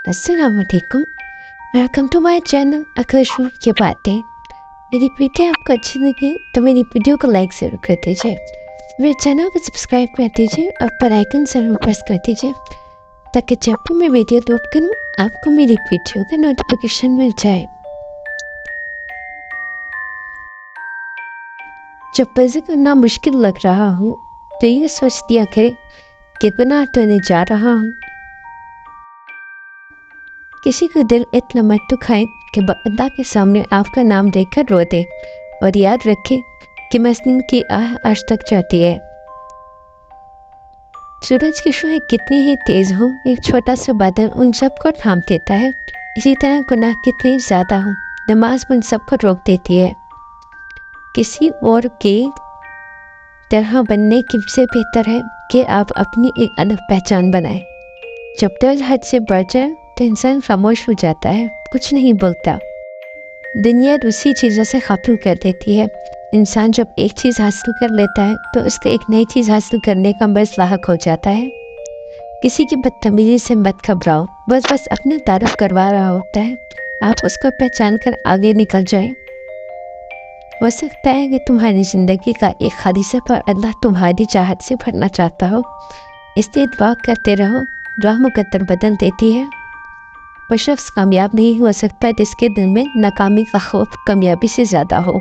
अस्सलाम वालेकुम, welcome to my channel अकशूर की बातें। मेरी वीडियो आपको अच्छी लगी तो मेरी वीडियो को लाइक ज़रूर कर दीजिए, मेरे चैनल को सब्सक्राइब कर दीजिए और बेल आइकन ज़रूर प्रेस कर दीजिए ताकि जब भी मैं वीडियो अपलोड करूँ आपको मेरी वीडियो का नोटिफिकेशन मिल जाए। जब मज़े करना मुश्किल लग रहा हो तो ये सोच दिया करें कि गुनाह होने जा रहा हूँ। किसी का दिल इतना मत दुखाए कि अल्लाह के सामने आपका नाम देखकर रो दे, और याद रखे कि मजनून की आह आज तक जाती है। सूरज की शोएं कितनी ही तेज हो, एक छोटा सा बादल उन सबको थाम देता है। इसी तरह गुनाह कितने ज़्यादा हो, नमाज उन सबको रोक देती है। किसी और के तरह बनने की से बेहतर है कि आप अपनी एक अलग पहचान बनाएं। जब दर्द हद से बढ़ जाए तो इंसान खामोश हो जाता है, कुछ नहीं बोलता। दुनिया दूसरी चीज़ों से खत्म कर देती है। इंसान जब एक चीज़ हासिल कर लेता है तो उसको एक नई चीज़ हासिल करने का बस लायक हो जाता है। किसी की बदतमीजी से मत घबराओ, बस अपने तारीफ करवा रहा होता है, आप उसको पहचान कर आगे निकल जाएं। हो सकता है कि तुम्हारी ज़िंदगी का एक हादसा पर अल्लाह तुम्हारी चाहत से भरना चाहता हो, इसलिए दुआ करते रहो, दुआ मुकद्दर बदल देती है। वो शख्स कामयाब नहीं हो सकता जिसके दिल में नाकामी का खौफ कामयाबी से ज़्यादा हो।